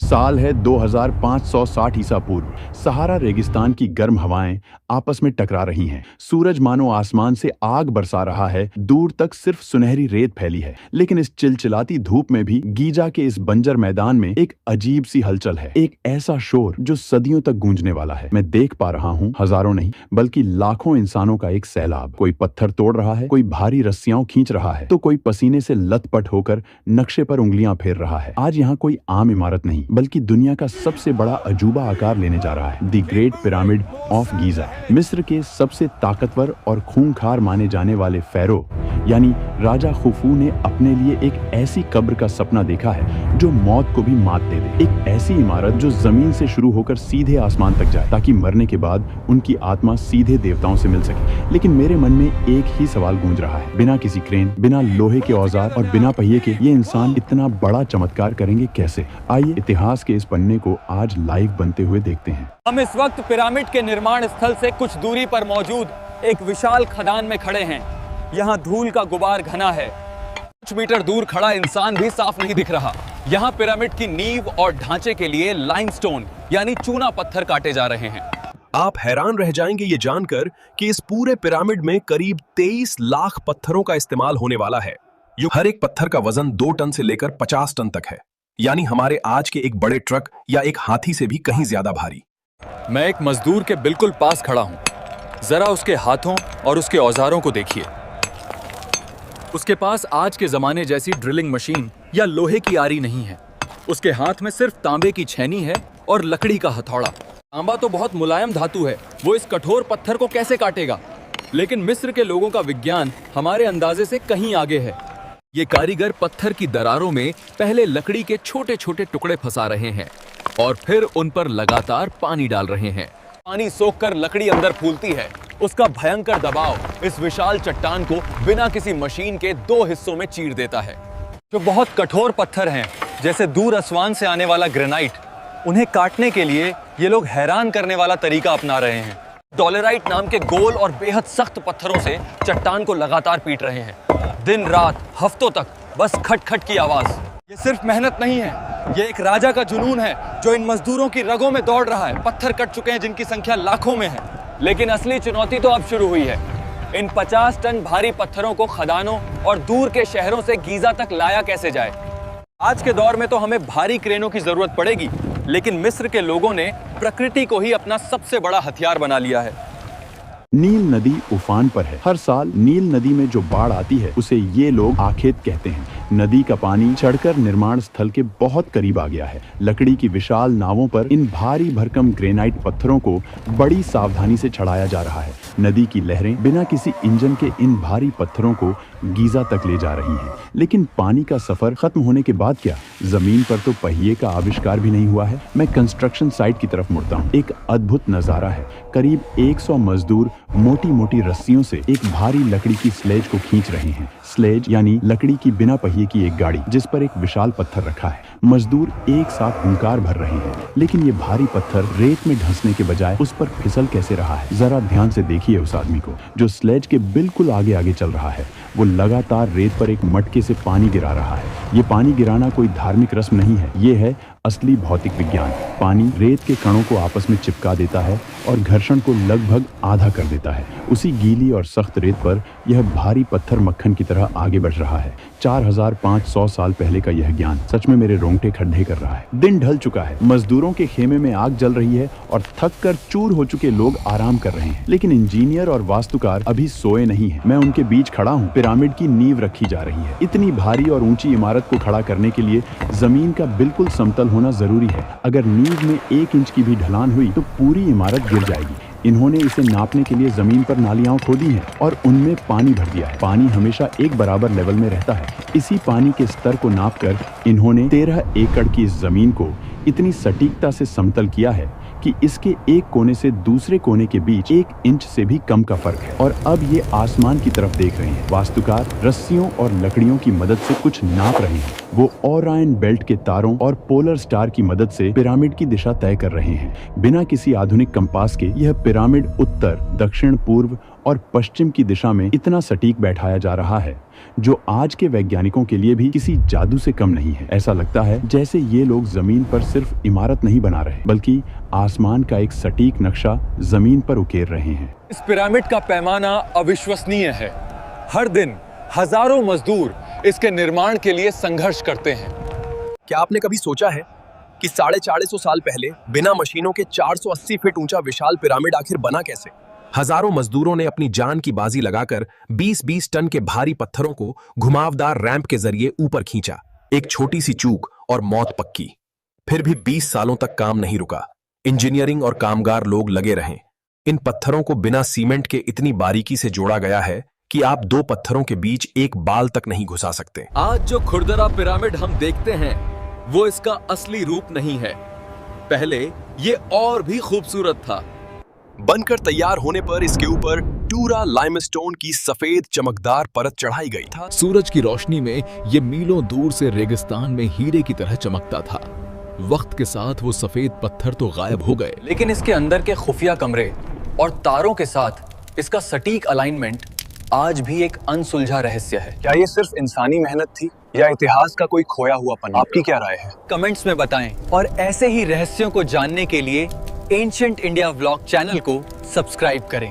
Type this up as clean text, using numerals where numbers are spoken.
साल है 2560 ईसा पूर्व। सहारा रेगिस्तान की गर्म हवाएं आपस में टकरा रही हैं। सूरज मानो आसमान से आग बरसा रहा है। दूर तक सिर्फ सुनहरी रेत फैली है, लेकिन इस चिलचिलाती धूप में भी गीजा के इस बंजर मैदान में एक अजीब सी हलचल है। एक ऐसा शोर जो सदियों तक गूंजने वाला है। मैं देख पा रहा हूँ हजारों नहीं बल्कि लाखों इंसानों का एक सैलाब। कोई पत्थर तोड़ रहा है, कोई भारी रस्सियां खींच रहा है, तो कोई पसीने से लथपथ होकर नक्शे पर उंगलियां फेर रहा है। आज यहाँ कोई आम इमारत नहीं बल्कि दुनिया का सबसे बड़ा अजूबा आकार लेने जा रहा है। The great pyramid of Giza. मिस्र के सबसे ताकतवर और खूंखार माने जाने वाले फेरो यानी राजा खुफू ने अपने लिए एक ऐसी कब्र का सपना देखा है जो मौत को भी मात दे दे। एक ऐसी इमारत जो जमीन से शुरू होकर सीधे आसमान तक जाए, ताकि मरने के बाद उनकी आत्मा सीधे देवताओं से मिल सके। लेकिन मेरे मन में एक ही सवाल गूंज रहा है, बिना किसी क्रेन, बिना लोहे के औजार और बिना पहिए के ये इंसान इतना बड़ा चमत्कार करेंगे कैसे? आइए इतिहास के इस पन्ने को आज लाइव बनते हुए देखते हैं। हम इस वक्त पिरामिड के निर्माण स्थल से कुछ दूरी पर मौजूद एक विशाल खदान में खड़े हैं। यहाँ धूल का गुबार घना है। कुछ मीटर दूर खड़ा इंसान भी साफ नहीं दिख रहा। यहाँ पिरामिड की नींव और ढांचे के लिए लाइमस्टोन यानी चूना पत्थर काटे जा रहे हैं। आप हैरान रह जाएंगे ये जानकर कि इस पूरे पिरामिड में करीब 23 लाख पत्थरों का इस्तेमाल होने वाला है। हर एक पत्थर का वजन 2 टन से लेकर 50 टन तक है, यानी हमारे आज के एक बड़े ट्रक या एक हाथी से भी कहीं ज्यादा भारी। मैं एक मजदूर के बिल्कुल पास खड़ा हूँ। जरा उसके हाथों और उसके औजारों को देखिए। उसके पास आज के जमाने जैसी ड्रिलिंग मशीन या लोहे की आरी नहीं है। उसके हाथ में सिर्फ तांबे की छेनी है और लकड़ी का हथौड़ा। तांबा तो बहुत मुलायम धातु है, वो इस कठोर पत्थर को कैसे काटेगा? लेकिन मिस्र के लोगों का विज्ञान हमारे अंदाजे से कहीं आगे है। ये कारीगर पत्थर की दरारों में पहले लकड़ी के छोटे छोटे टुकड़े फंसा रहे हैं और फिर उन पर लगातार पानी डाल रहे हैं। पानी सोखकर लकड़ी अंदर फूलती है। उसका भयंकर दबाव इस विशाल चट्टान को बिना किसी मशीन के 2 हिस्सों में चीर देता है। जो बहुत कठोर पत्थर हैं, जैसे दूर आसमान से आने वाला ग्रेनाइट, उन्हें काटने के लिए ये लोग हैरान करने वाला तरीका अपना रहे हैं। डोलेराइट नाम के गोल और बेहद सख्त पत्थरों से चट्टान को लगातार पीट रहे हैं, दिन रात हफ्तों तक, बस खटखट की आवाज। ये सिर्फ मेहनत नहीं है, ये एक राजा का जुनून है जो इन मजदूरों की रगों में दौड़ रहा है। पत्थर कट चुके हैं जिनकी संख्या लाखों में है। लेकिन असली चुनौती तो अब शुरू हुई है। इन 50 टन भारी पत्थरों को खदानों और दूर के शहरों से गीजा तक लाया कैसे जाए? आज के दौर में तो हमें भारी क्रेनों की जरूरत पड़ेगी, लेकिन मिस्र के लोगों ने प्रकृति को ही अपना सबसे बड़ा हथियार बना लिया है। नील नदी उफान पर है। हर साल नील नदी में जो बाढ़ आती है उसे ये लोग आखेट कहते हैं। नदी का पानी चढ़कर निर्माण स्थल के बहुत करीब आ गया है। लकड़ी की विशाल नावों पर इन भारी भरकम ग्रेनाइट पत्थरों को बड़ी सावधानी से चढ़ाया जा रहा है। नदी की लहरें बिना किसी इंजन के इन भारी पत्थरों को गीजा तक ले जा रही हैं। लेकिन पानी का सफर खत्म होने के बाद क्या? जमीन पर तो पहिए का आविष्कार भी नहीं हुआ है। मैं कंस्ट्रक्शन साइट की तरफ मुड़ता हूँ। एक अद्भुत नजारा है। करीब 100 मजदूर मोटी मोटी रस्सियों से एक भारी लकड़ी की स्लेज को खींच रहे हैं। स्लेज यानी लकड़ी की बिना पहिए की एक गाड़ी जिस पर एक विशाल पत्थर रखा है। मजदूर एक साथ हुंकार भर रहे हैं, लेकिन ये भारी पत्थर रेत में धंसने के बजाय उस पर फिसल कैसे रहा है? जरा ध्यान से देखिए उस आदमी को जो स्लेज के बिल्कुल आगे आगे चल रहा है। वो लगातार रेत पर एक मटके से पानी गिरा रहा है। ये पानी गिराना कोई धार्मिक रस्म नहीं है, ये है असली भौतिक विज्ञान। पानी रेत के कणों को आपस में चिपका देता है और घर्षण को लगभग आधा कर देता है। उसी गीली और सख्त रेत पर यह भारी पत्थर मक्खन की तरह आगे बढ़ रहा है। 4500 साल पहले का यह ज्ञान सच में मेरे रोंगटे खड़े कर रहा है। दिन ढल चुका है। मजदूरों के खेमे में आग जल रही है और थक कर चूर हो चुके लोग आराम कर रहे हैं। लेकिन इंजीनियर और वास्तुकार अभी सोए नहीं है। मैं उनके बीच खड़ा हूँ। पिरामिड की नींव रखी जा रही है। इतनी भारी और ऊंची इमारत को खड़ा करने के लिए जमीन का बिल्कुल समतल होना जरूरी है। अगर नींव में 1 इंच की भी ढलान हुई तो पूरी इमारत गिर जाएगी। इन्होंने इसे नापने के लिए जमीन पर नालियां खोदी हैं और उनमें पानी भर दिया है। पानी हमेशा एक बराबर लेवल में रहता है। इसी पानी के स्तर को नापकर इन्होंने 13 एकड़ की इस जमीन को इतनी सटीकता से समतल किया है कि इसके एक कोने से दूसरे कोने के बीच 1 इंच से भी कम का फर्क है। और अब ये आसमान की तरफ देख रहे हैं। वास्तुकार रस्सियों और लकड़ियों की मदद से कुछ नाप रहे हैं। वो ओरायन बेल्ट के तारों और पोलर स्टार की मदद से पिरामिड की दिशा तय कर रहे हैं। बिना किसी आधुनिक कंपास के यह पिरामिड उत्तर, दक्षिण, पूर्व और पश्चिम की दिशा में इतना सटीक बैठाया जा रहा है जो आज के वैज्ञानिकों के लिए भी किसी जादू से कम नहीं है। ऐसा लगता है जैसे ये लोग जमीन पर सिर्फ इमारत नहीं बना रहे बल्कि आसमान का एक सटीक नक्शा जमीन पर उकेर रहे हैं। इस पिरामिड का पैमाना अविश्वसनीय है। हर दिन हजारों मजदूर इसके निर्माण के लिए संघर्ष करते हैं। क्या आपने कभी सोचा है कि 450 साल पहले बिना मशीनों के 480 फीट ऊंचा विशाल पिरामिड आखिर बना कैसे? हजारों मजदूरों ने अपनी जान की बाजी लगाकर 20-20 टन के भारी पत्थरों को घुमावदार रैंप के जरिए ऊपर खींचा। एक छोटी सी चूक और मौत पक्की। फिर भी 20 सालों तक काम नहीं रुका। इंजीनियरिंग और कामगार लोग लगे रहे। इन पत्थरों को बिना सीमेंट के इतनी बारीकी से जोड़ा गया है कि आप दो पत्थरों के बीच एक बाल तक नहीं घुसा सकते। आज जो खुरदरा पिरामिड हम देखते हैं वो इसका असली रूप नहीं है। पहले ये और भी खूबसूरत था। बनकर तैयार होने पर इसके ऊपर टूरा लाइमस्टोन की सफेद चमकदार परत चढ़ाई गई था। सूरज की रोशनी में ये मीलों दूर से रेगिस्तान में हीरे की तरह चमकता था। वक्त के साथ वो सफेद पत्थर तो गायब हो गए, लेकिन इसके अंदर के खुफिया कमरे और तारों के साथ इसका सटीक अलाइनमेंट आज भी एक अनसुलझा रहस्य है। क्या ये सिर्फ इंसानी मेहनत थी या इतिहास का कोई खोया हुआ पन्ना? आपकी क्या राय है? कमेंट्स में बताएं और ऐसे ही रहस्यों को जानने के लिए एंशिएंट इंडिया व्लॉग चैनल को सब्सक्राइब करें।